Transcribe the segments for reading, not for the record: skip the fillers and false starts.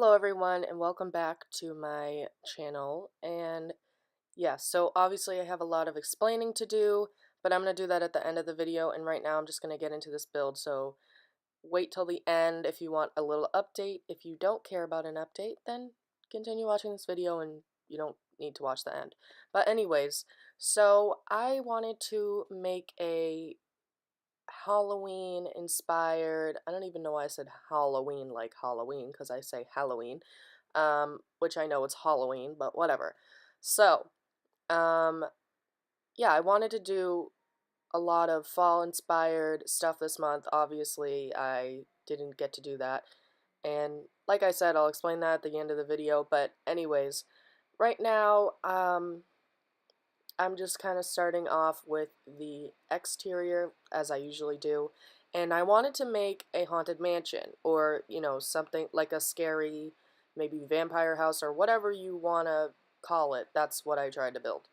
Hello everyone and welcome back to my channel. And yeah, so obviously I have a lot of explaining to do, but I'm going to do that at the end of the video, and right now I'm just going to get into this build. So wait till the end if you want a little update. If you don't care about an update, then continue watching this video and you don't need to watch the end. But anyways, so I wanted to make a Halloween inspired, I don't even know why I said Halloween like Halloween, because I say Halloween, which I know it's Halloween, but whatever. So, um, yeah, I wanted to do a lot of fall inspired stuff this month. Obviously, I didn't get to do that. And like I said, I'll explain that at the end of the video. But anyways, right now, I'm just kind of starting off with the exterior as I usually do. And I wanted to make a haunted mansion, or, something like a scary, maybe vampire house, or whatever you want to call it. That's what I tried to build.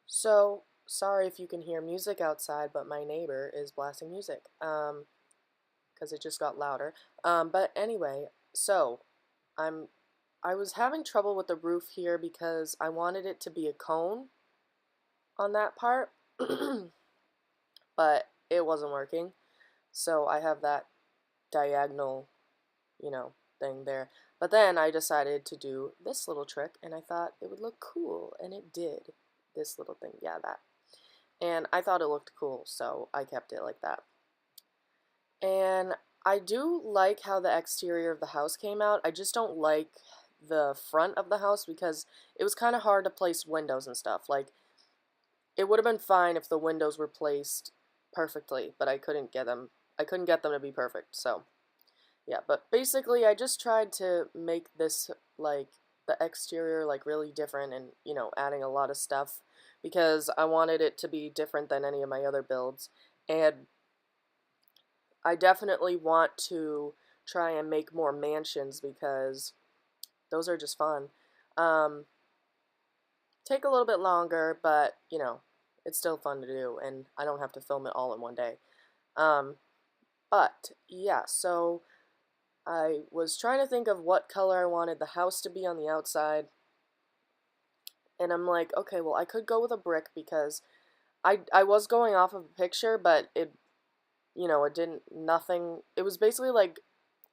So, sorry if you can hear music outside, but my neighbor is blasting music, because it just got louder. But anyway, so, I was having trouble with the roof here because I wanted it to be a cone on that part, but it wasn't working. So I have that diagonal, thing there. But then I decided to do this little trick, and I thought it would look cool, and it did. This little thing, yeah, that. And I thought it looked cool, so I kept it like that. And I do like how the exterior of the house came out. I just don't like the front of the house because it was kind of hard to place windows and stuff. Like, it would have been fine if the windows were placed perfectly, but I couldn't get them. I couldn't get them to be perfect. So, yeah, but basically I just tried to make this like the exterior like really different, and, adding a lot of stuff because I wanted it to be different than any of my other builds. And I definitely want to try and make more mansions because those are just fun. Um, Take a little bit longer, but, it's still fun to do, and I don't have to film it all in one day. Um, but, yeah, so I was trying to think of what color I wanted the house to be on the outside, and I'm like, okay, well, I could go with a brick because I was going off of a picture, but it didn't, nothing, it was basically like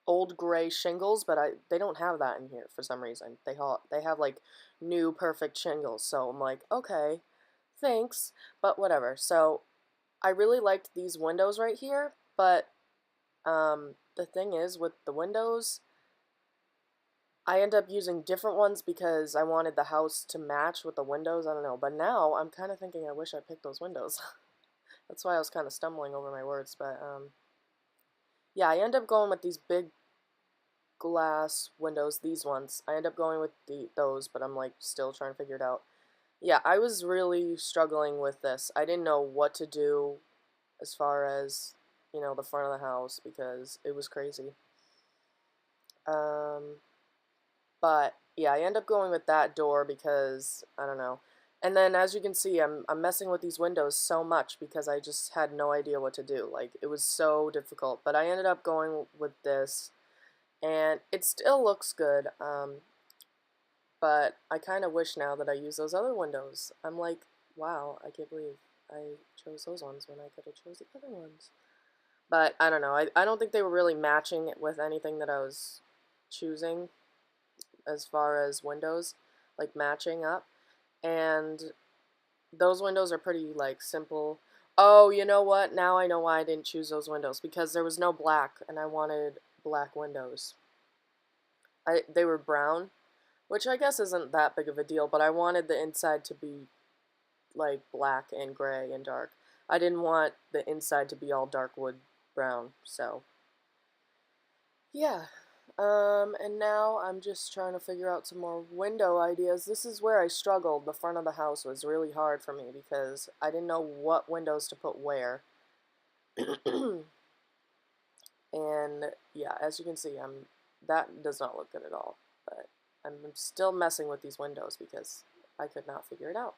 old gray shingles, but they don't have that in here for some reason. They have like new perfect shingles, so I'm like, okay, thanks, but whatever. So I really liked these windows right here, but the thing is with the windows, I end up using different ones because I wanted the house to match with the windows. I don't know, but now I'm kind of thinking I wish I picked those windows. That's why I was kind of stumbling over my words, but yeah, I end up going with these big glass windows, these ones. I end up going with those, but I'm like still trying to figure it out. Yeah, I was really struggling with this. I didn't know what to do as far as, the front of the house because it was crazy. Um, but yeah, I end up going with that door because I don't know. And then as you can see, I'm messing with these windows so much because I just had no idea what to do. Like, it was so difficult. But I ended up going with this, and it still looks good. But I kind of wish now that I use those other windows. I'm like, wow, I can't believe I chose those ones when I could have chose the other ones. But I don't know. I don't think they were really matching with anything that I was choosing as far as windows, like matching up. And those windows are pretty, like, simple. Oh, you know what? Now I know why I didn't choose those windows. Because there was no black, and I wanted black windows. They were brown, which I guess isn't that big of a deal, but I wanted the inside to be, like, black and gray and dark. I didn't want the inside to be all dark wood brown, so yeah. And now I'm just trying to figure out some more window ideas. This is where I struggled. The front of the house was really hard for me because I didn't know what windows to put where. And yeah, as you can see, that does not look good at all. But I'm still messing with these windows because I could not figure it out.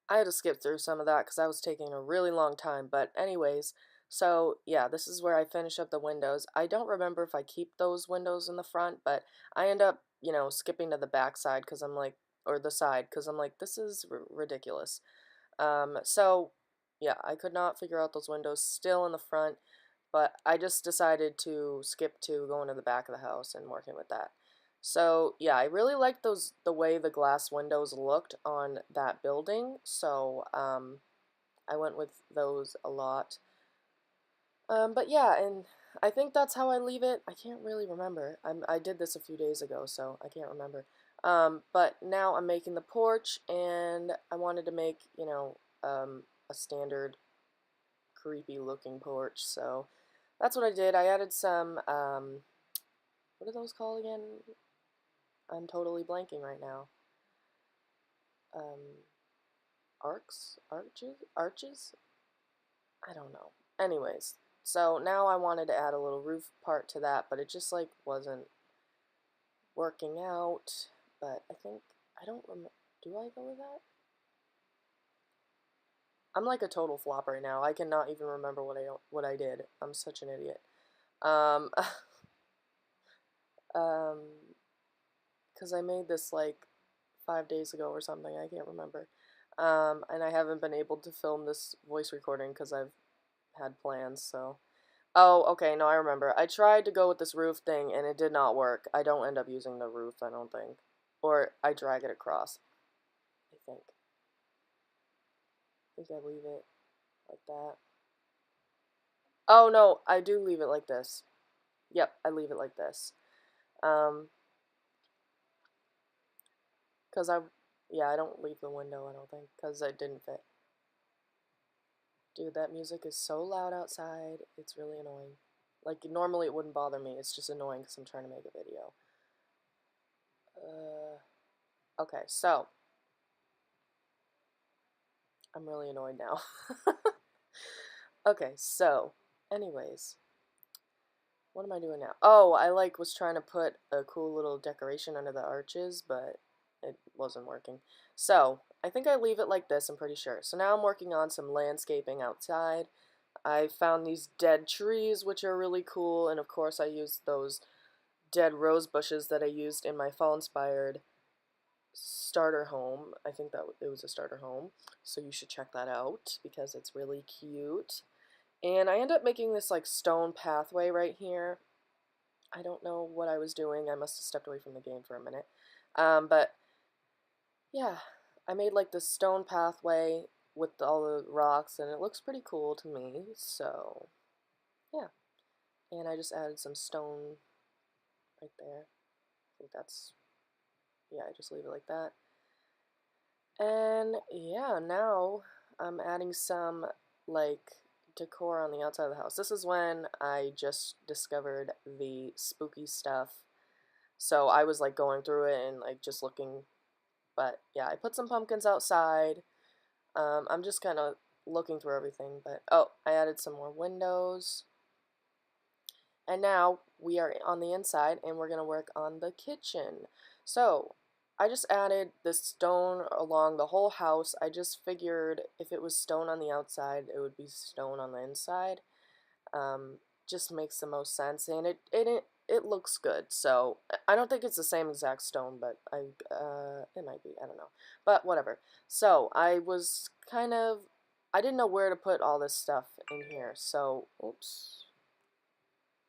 I had to skip through some of that because I was taking a really long time. But anyways, So yeah, this is where I finish up the windows. I don't remember if I keep those windows in the front, but I end up, skipping to the back side because I'm like, or the side because I'm like, this is ridiculous. So yeah, I could not figure out those windows still in the front, but I just decided to skip to going to the back of the house and working with that. So yeah, I really liked the way the glass windows looked on that building. So I went with those a lot. But yeah, and I think that's how I leave it. I can't really remember. I did this a few days ago, so I can't remember. But now I'm making the porch, and I wanted to make, a standard creepy looking porch, so that's what I did. I added some, what are those called again? I'm totally blanking right now. Um, arches? I don't know. Anyways, so now I wanted to add a little roof part to that, but it just like wasn't working out. But I think I don't remember. Do I go with that? I'm like a total flop right now. I cannot even remember what I did. I'm such an idiot. Um, um, because I made this like 5 days ago or something. I can't remember. And I haven't been able to film this voice recording because I've had plans. So. Oh, okay, no, I remember. I tried to go with this roof thing and it did not work. I don't end up using the roof, I don't think. Or I drag it across, I think. I think I leave it like that. Oh, no, I do leave it like this. Yep, I leave it like this. Um, because yeah, I don't leave the window, I don't think, because it didn't fit. Dude, that music is so loud outside, it's really annoying. Like, normally it wouldn't bother me, it's just annoying because I'm trying to make a video. Okay, so I'm really annoyed now. Okay, so, anyways, what am I doing now? Oh, I like was trying to put a cool little decoration under the arches, but it wasn't working. So, I think I leave it like this, I'm pretty sure. So now I'm working on some landscaping outside. I found these dead trees, which are really cool, and of course I used those dead rose bushes that I used in my fall-inspired starter home. I think that it was a starter home, so you should check that out because it's really cute. And I end up making this like stone pathway right here. I don't know what I was doing. I must have stepped away from the game for a minute. But yeah, I made like this stone pathway with all the rocks and it looks pretty cool to me. So yeah, and I just added some stone right there. I think that's, yeah, I just leave it like that. And yeah, now I'm adding some like decor on the outside of the house. This is when I just discovered the spooky stuff. So I was like going through it and like just looking. But yeah, I put some pumpkins outside. I'm just kind of looking through everything. But oh, I added some more windows. And now we are on the inside and we're going to work on the kitchen. So I just added this stone along the whole house. I just figured if it was stone on the outside, it would be stone on the inside. Just makes the most sense, and it looks good. So I don't think it's the same exact stone, but it might be. I don't know, but whatever. So I didn't know where to put all this stuff in here. So oops,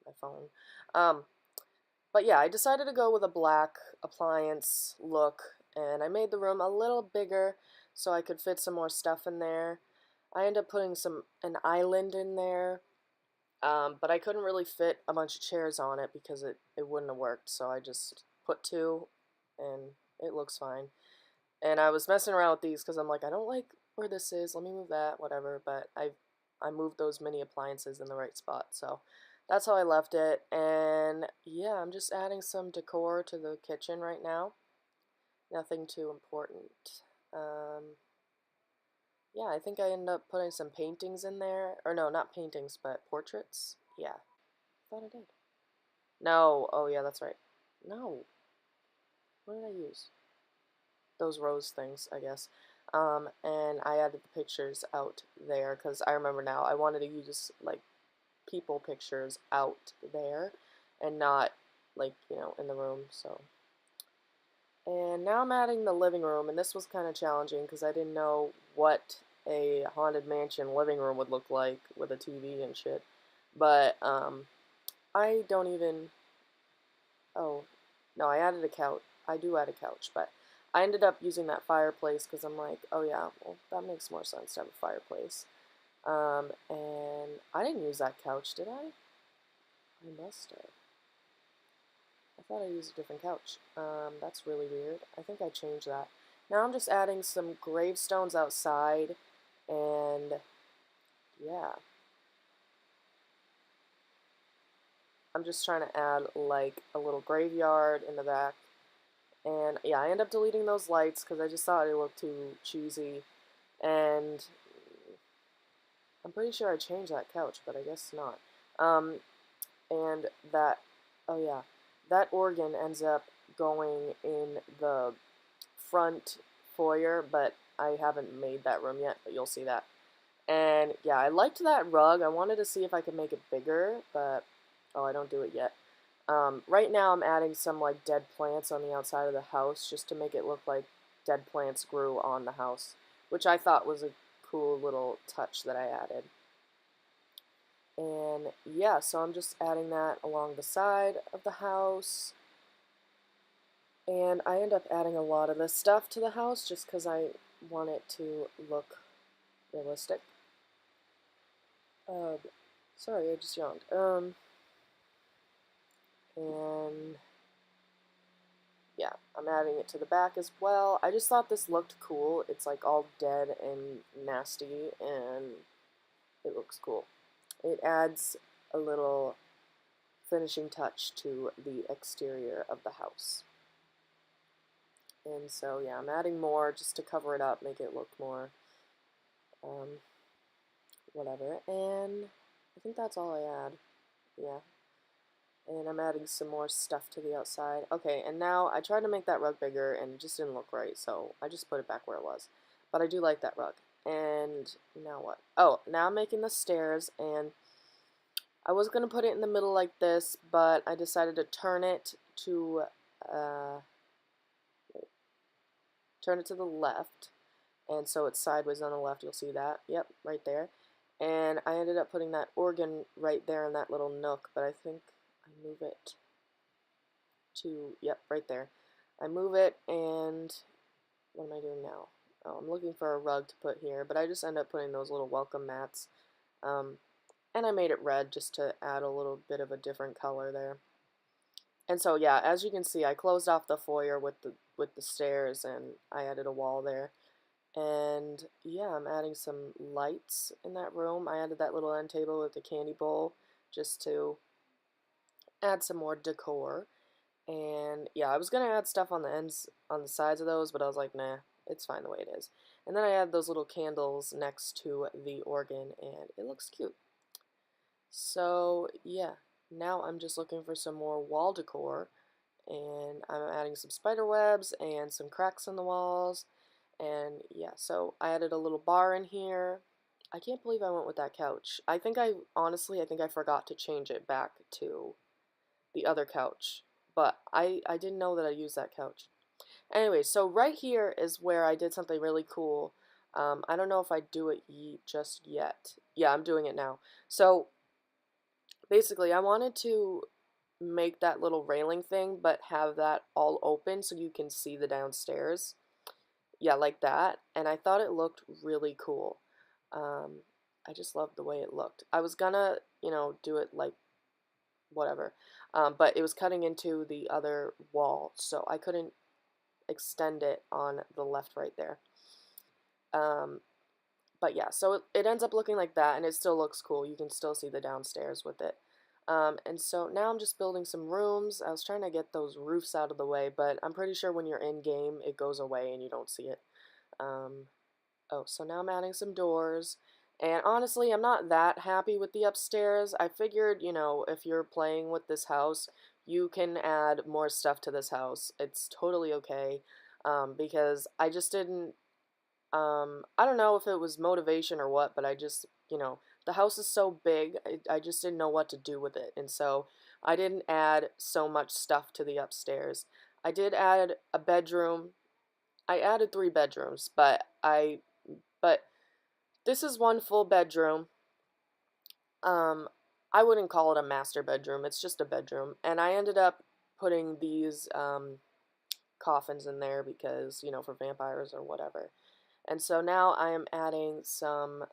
my phone. Um, but yeah, I decided to go with a black appliance look, and I made the room a little bigger so I could fit some more stuff in there. I ended up putting an island in there, but I couldn't really fit a bunch of chairs on it because it wouldn't have worked, so I just put two, and it looks fine. And I was messing around with these because I'm like, I don't like where this is, let me move that, whatever, but I moved those mini appliances in the right spot, so that's how I left it. And yeah, I'm just adding some decor to the kitchen right now. Nothing too important. Um, yeah, I think I ended up putting some paintings in there. Or no, not paintings, but portraits. Yeah, I thought I did. No, oh yeah, that's right. No, what did I use? Those rose things, I guess. And I added the pictures out there because I remember now I wanted to use like people pictures out there and not like, in the room. So, and now I'm adding the living room, and this was kind of challenging because I didn't know what a haunted mansion living room would look like with a TV and shit. But I don't even. Oh, no, I added a couch. I do add a couch, but I ended up using that fireplace because I'm like, oh yeah, well that makes more sense to have a fireplace. And I didn't use that couch, did I? I must have. I thought I used a different couch. That's really weird. I think I changed that. Now I'm just adding some gravestones outside, and yeah, I'm just trying to add like a little graveyard in the back. And yeah, I end up deleting those lights because I just thought it looked too cheesy. And I'm pretty sure I changed that couch, but I guess not. Um, and that, oh yeah, that organ ends up going in the front foyer, but I haven't made that room yet, but you'll see that. And yeah, I liked that rug. I wanted to see if I could make it bigger, but oh, I don't do it yet. Right now I'm adding some like dead plants on the outside of the house just to make it look like dead plants grew on the house, which I thought was a cool little touch that I added. And yeah, so I'm just adding that along the side of the house. And I end up adding a lot of this stuff to the house just because I want it to look realistic. Uh, Sorry, I just yawned. And yeah, I'm adding it to the back as well. I just thought this looked cool. It's like all dead and nasty, and it looks cool. It adds a little finishing touch to the exterior of the house. And so yeah, I'm adding more just to cover it up, make it look more um, whatever. And I think that's all I add. Yeah. And I'm adding some more stuff to the outside. Okay, and now I tried to make that rug bigger and it just didn't look right, so I just put it back where it was. But I do like that rug. And now what? Oh, now I'm making the stairs, and I was going to put it in the middle like this, but I decided to uh, turn it to the left. And so it's sideways on the left, you'll see that. Yep, right there. And I ended up putting that organ right there in that little nook, but I think I move it to, yep, right there. I move it, and what am I doing now? Oh, I'm looking for a rug to put here, but I just end up putting those little welcome mats. And I made it red just to add a little bit of a different color there. And so yeah, as you can see, I closed off the foyer with the stairs, and I added a wall there. And yeah, I'm adding some lights in that room. I added that little end table with the candy bowl just to add some more decor. And yeah, I was gonna add stuff on the ends, on the sides of those, but I was like, nah, it's fine the way it is. And then I add those little candles next to the organ, and it looks cute. So yeah, now I'm just looking for some more wall decor, and I'm adding some spider webs and some cracks in the walls. And yeah, so I added a little bar in here. I can't believe I went with that couch. Honestly, I think I forgot to change it back to the other couch. But I didn't know that I used that couch. Anyway, so right here is where I did something really cool. I don't know if I do it just yet. Yeah, I'm doing it now. So basically, I wanted to make that little railing thing, but have that all open so you can see the downstairs. Yeah, like that. And I thought it looked really cool. Um, I just loved the way it looked. I was gonna, do it like whatever, but it was cutting into the other wall, so I couldn't extend it on the left right there. Um, but yeah, so it ends up looking like that, and it still looks cool. You can still see the downstairs with it. And so now I'm just building some rooms. I was trying to get those roofs out of the way, but I'm pretty sure when you're in game, it goes away and you don't see it. Um, oh, so now I'm adding some doors. And honestly, I'm not that happy with the upstairs. I figured, if you're playing with this house, you can add more stuff to this house. It's totally okay. Because I don't know if it was motivation or what, but I just, the house is so big, I just didn't know what to do with it. And so I didn't add so much stuff to the upstairs. I did add a bedroom. I added 3 bedrooms, but this is one full bedroom. Um, I wouldn't call it a master bedroom. It's just a bedroom. And I ended up putting these coffins in there because, for vampires or whatever. And so now I am adding some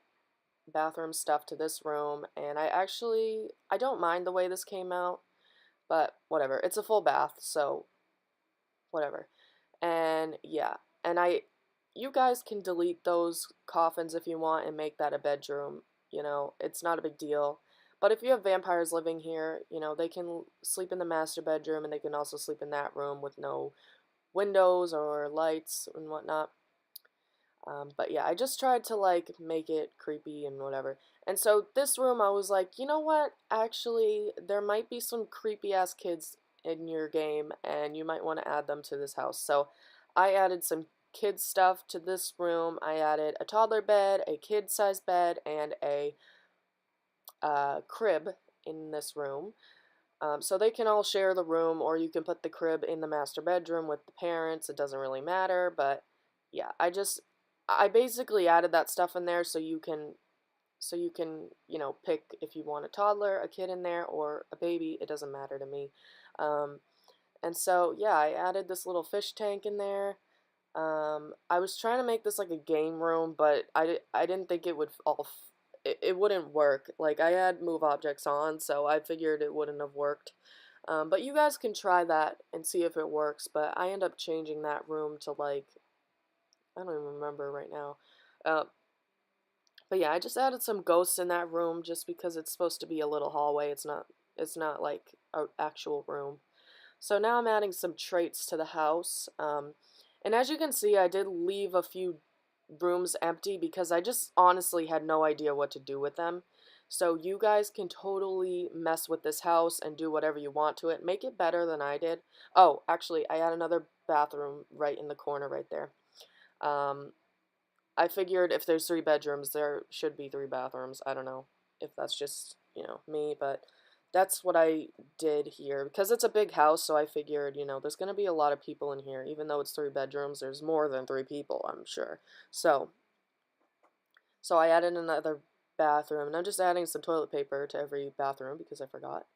bathroom stuff to this room, and I don't mind the way this came out, but whatever. It's a full bath, so whatever. And yeah, and you guys can delete those coffins if you want and make that a bedroom. It's not a big deal. But if you have vampires living here, they can sleep in the master bedroom, and they can also sleep in that room with no windows or lights and whatnot. But yeah, I just tried to like make it creepy and whatever. And so this room, I was like, you know what? Actually, there might be some creepy ass kids in your game, and you might want to add them to this house. So I added some kid stuff to this room. I added a toddler bed, a kid-sized bed, and a crib in this room. So they can all share the room, or you can put the crib in the master bedroom with the parents. It doesn't really matter, but yeah, I basically added that stuff in there so you can pick if you want a toddler, a kid in there, or a baby. It doesn't matter to me. And so yeah, I added this little fish tank in there. I was trying to make this like a game room, but I didn't think it would it wouldn't work. Like, I had move objects on, so I figured it wouldn't have worked. But you guys can try that and see if it works. But I end up changing that room to like, I don't even remember right now. But yeah, I just added some ghosts in that room just because it's supposed to be a little hallway. It's not like an actual room. So now I'm adding some traits to the house. And as you can see, I did leave a few rooms empty because I just honestly had no idea what to do with them. So you guys can totally mess with this house and do whatever you want to it. Make it better than I did. Oh, actually, I had another bathroom right in the corner right there. I figured if there's 3 bedrooms, there should be 3 bathrooms. I don't know if that's just, me, but that's what I did here. Because it's a big house, so I figured, there's going to be a lot of people in here. Even though it's 3 bedrooms, there's more than 3 people, I'm sure. So I added another bathroom, and I'm just adding some toilet paper to every bathroom because I forgot.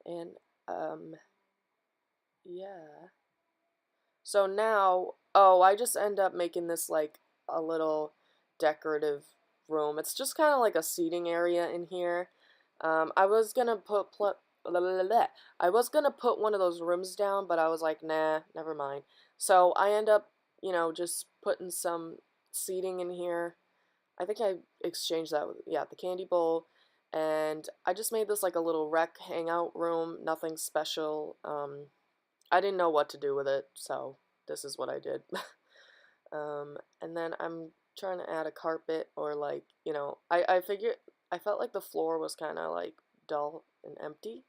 And, yeah. So now, oh, I just end up making this like a little decorative room. It's just kind of like a seating area in here. I was gonna put I was gonna put one of those rooms down, but I was like, nah, never mind. So I end up, just putting some seating in here. I think I exchanged that with, yeah, the candy bowl. And I just made this like a little rec hangout room, nothing special. I didn't know what to do with it, so this is what I did. And then I'm trying to add a carpet, or like, I figured, I felt like the floor was kind of like dull and empty.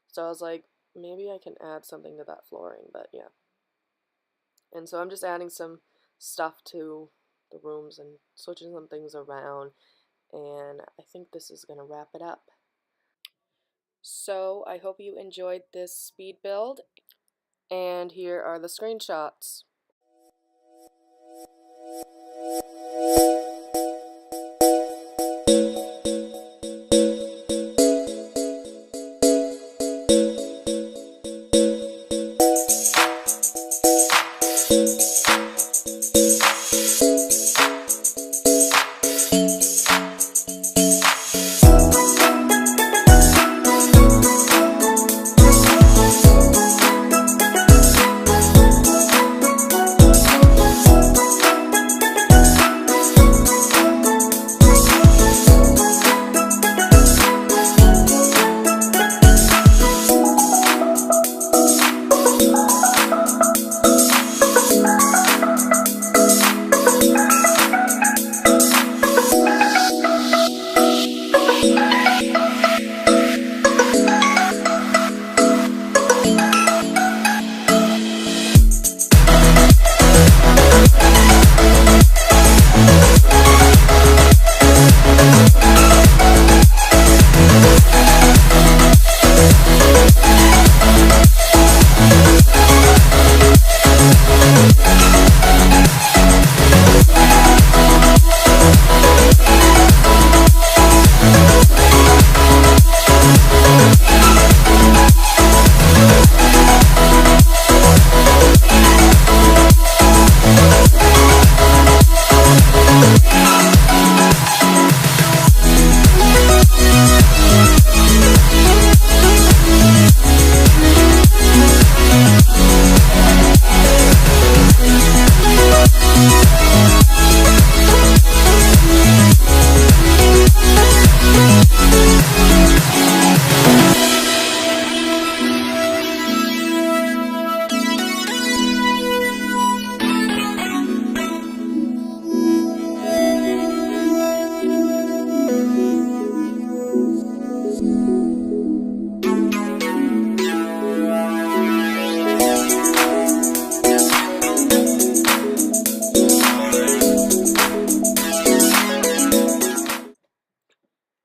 So I was like, maybe I can add something to that flooring, but yeah. And so I'm just adding some stuff to the rooms and switching some things around. And I think this is going to wrap it up. So I hope you enjoyed this speed build. And here are the screenshots.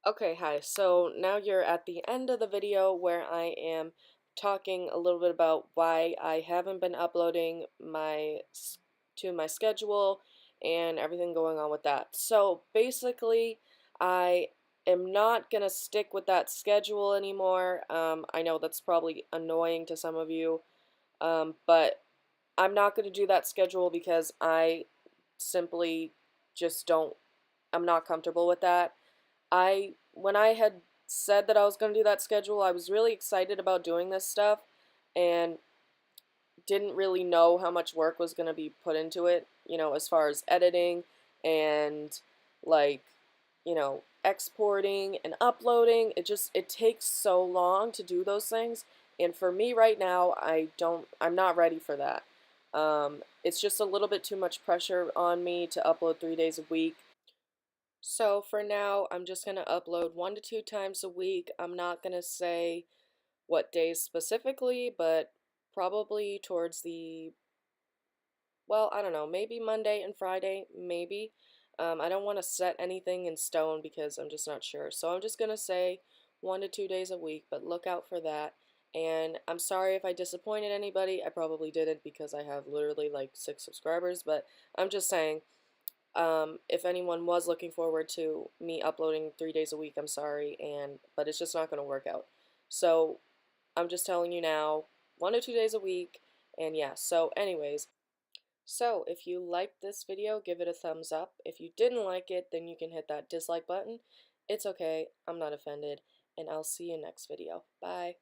Okay, hi. So now you're at the end of the video where I am talking a little bit about why I haven't been uploading to my schedule and everything going on with that. So basically, I am not gonna stick with that schedule anymore. I know that's probably annoying to some of you, but I'm not gonna do that schedule because I simply just don't. I'm not comfortable with that. When I had said that I was going to do that schedule, I was really excited about doing this stuff and didn't really know how much work was going to be put into it, as far as editing and like, exporting and uploading. It takes so long to do those things. And for me right now, I'm not ready for that. It's just a little bit too much pressure on me to upload 3 days a week. So for now, I'm just going to upload 1 to 2 times a week. I'm not going to say what days specifically, but probably towards I don't know, maybe Monday and Friday, maybe. I don't want to set anything in stone because I'm just not sure. So I'm just going to say 1 to 2 days a week, but look out for that. And I'm sorry if I disappointed anybody. I probably didn't because I have literally like 6 subscribers, but I'm just saying. If anyone was looking forward to me uploading 3 days a week, I'm sorry, but it's just not going to work out. So I'm just telling you now, 1 to 2 days a week, and yeah. So anyways, so if you liked this video, give it a thumbs up. If you didn't like it, then you can hit that dislike button. It's okay, I'm not offended, and I'll see you next video. Bye.